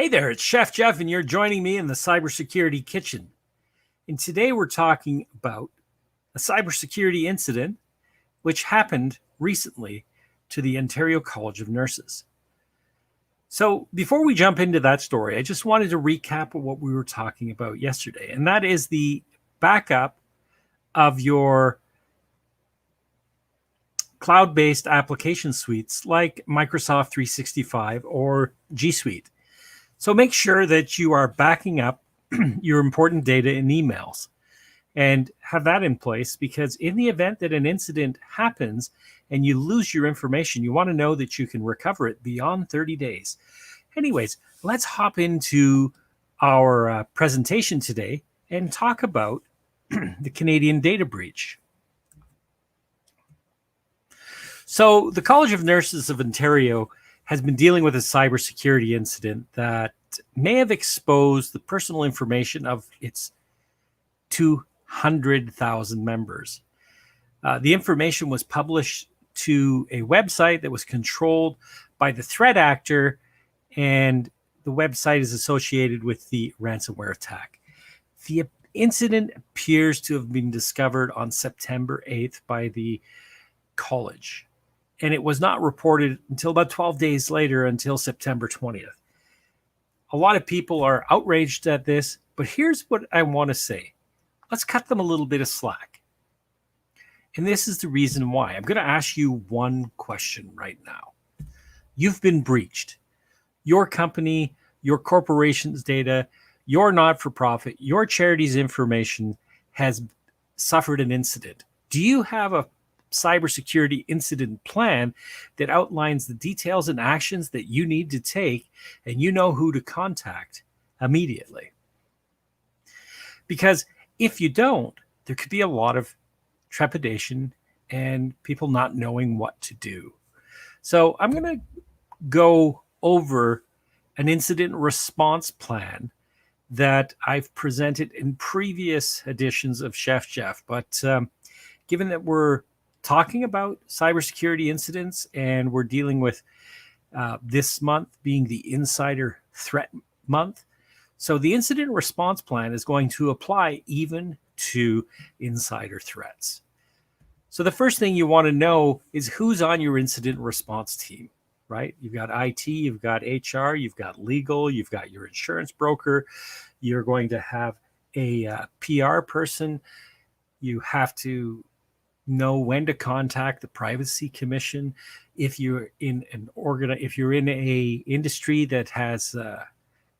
Hey there, it's Chef Jeff, and you're joining me in the Cybersecurity Kitchen. And today we're talking about a cybersecurity incident which happened recently to the Ontario College of Nurses. So before we jump into that story, I just wanted to recap what we were talking about yesterday, and that is the backup of your cloud-based application suites like Microsoft 365 or G Suite. So make sure that you are backing up your important data in emails and have that in place, because in the event that an incident happens and you lose your information, you want to know that you can recover it beyond 30 days. Anyways, let's hop into our presentation today and talk about the Canadian data breach. So the College of Nurses of Ontario has been dealing with a cybersecurity incident that may have exposed the personal information of its 200,000 members. The information was published to a website that was controlled by the threat actor, and the website is associated with the ransomware attack. The incident appears to have been discovered on September 8th by the college, and it was not reported until about 12 days later, until September 20th. A lot of people are outraged at this, but here's what I want to say. Let's cut them a little bit of slack. And this is the reason why. I'm going to ask you one question right now. You've been breached. Your company, your corporation's data, your not-for-profit, your charity's information has suffered an incident. Do you have a cybersecurity incident plan that outlines the details and actions that you need to take, and you know who to contact immediately? Because if you don't, there could be a lot of trepidation and people not knowing what to do. So I'm going to go over an incident response plan that I've presented in previous editions of Chef Jeff. But given that we're talking about cybersecurity incidents and we're dealing with this month being the Insider Threat Month, so the incident response plan is going to apply even to insider threats. So the first thing you want to know is who's on your incident response team, right? You've got IT, you've got HR, you've got legal, you've got your insurance broker. You're going to have a PR person. You have to know when to contact the Privacy Commission. If you're in if you're in a industry that has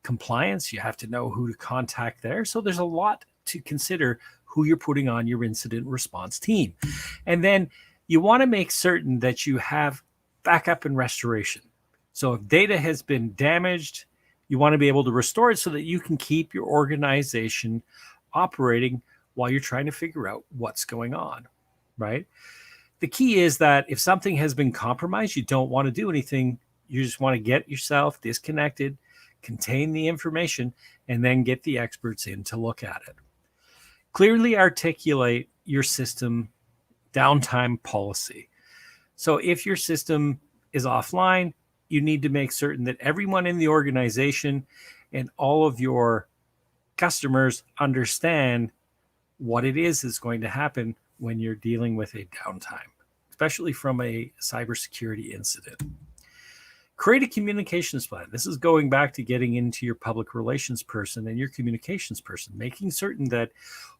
compliance, you have to know who to contact there. So there's a lot to consider who you're putting on your incident response team. And then you want to make certain that you have backup and restoration. So if data has been damaged, you want to be able to restore it so that you can keep your organization operating while you're trying to figure out what's going on, right? The key is that if something has been compromised, you don't want to do anything. You just want to get yourself disconnected, contain the information, and then get the experts in to look at it. Clearly articulate your system downtime policy. So if your system is offline, you need to make certain that everyone in the organization and all of your customers understand what it is that's going to happen when you're dealing with a downtime, especially from a cybersecurity incident. Create a communications plan. This is going back to getting into your public relations person and your communications person, making certain that,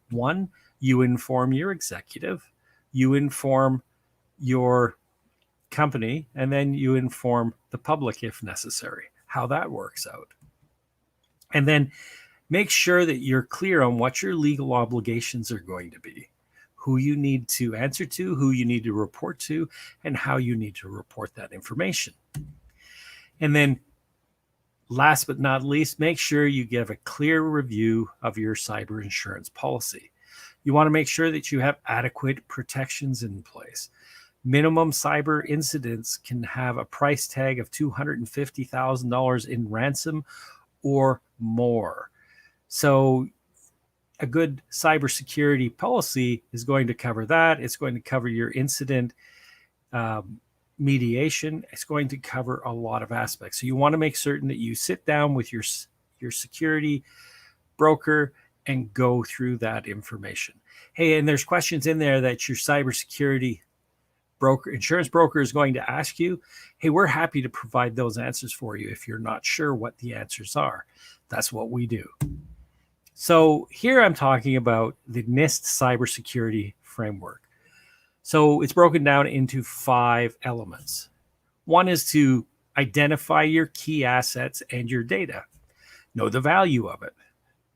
one, you inform your executive, you inform your company, and then you inform the public if necessary, how that works out. And then make sure that you're clear on what your legal obligations are going to be, who you need to answer to, who you need to report to, and how you need to report that information. And then last but not least, make sure you give a clear review of your cyber insurance policy. You want to make sure that you have adequate protections in place. Minimum cyber incidents can have a price tag of $250,000 in ransom or more. So a good cybersecurity policy is going to cover that. It's going to cover your incident mediation. It's going to cover a lot of aspects. So you want to make certain that you sit down with your security broker and go through that information. Hey, and there's questions in there that your cybersecurity insurance broker is going to ask you. Hey, we're happy to provide those answers for you if you're not sure what the answers are. That's what we do. So here I'm talking about the NIST Cybersecurity Framework. So it's broken down into 5 elements. One is to identify your key assets and your data. Know the value of it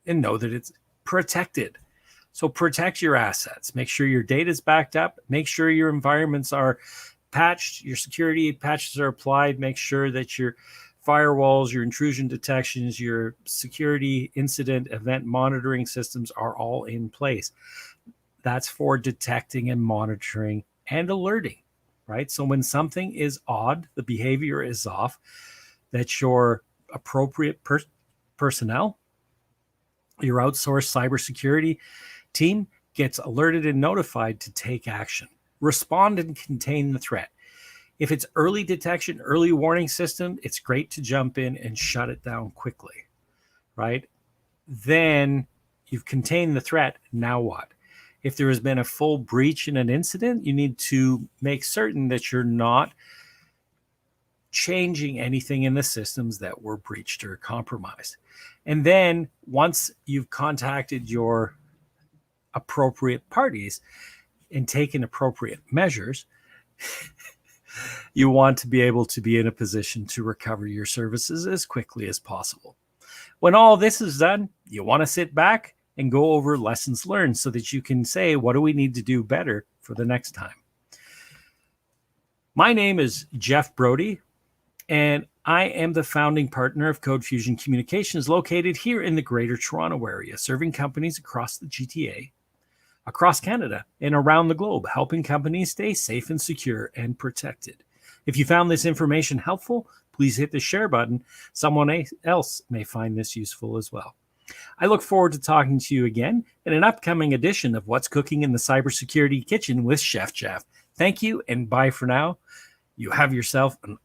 and know that it's protected. So protect your assets. Make sure your data is backed up. Make sure your environments are patched. Your security patches are applied. Make sure that your firewalls, your intrusion detections, your security incident event monitoring systems are all in place. That's for detecting and monitoring and alerting, right? So when something is odd, the behavior is off, that your appropriate personnel, your outsourced cybersecurity team gets alerted and notified to take action, respond and contain the threat. If it's early detection, early warning system, it's great to jump in and shut it down quickly, right? Then you've contained the threat. Now what? If there has been a full breach in an incident, you need to make certain that you're not changing anything in the systems that were breached or compromised. And then once you've contacted your appropriate parties and taken appropriate measures, you want to be able to be in a position to recover your services as quickly as possible. When all this is done, you want to sit back and go over lessons learned so that you can say, what do we need to do better for the next time? My name is Jeff Brody, and I am the founding partner of Code Fusion Communications, located here in the Greater Toronto area, serving companies across the GTA, across Canada, and around the globe, helping companies stay safe and secure and protected. If you found this information helpful, please hit the share button. Someone else may find this useful as well. I look forward to talking to you again in an upcoming edition of What's Cooking in the Cybersecurity Kitchen with Chef Jeff. Thank you and bye for now. You have yourself an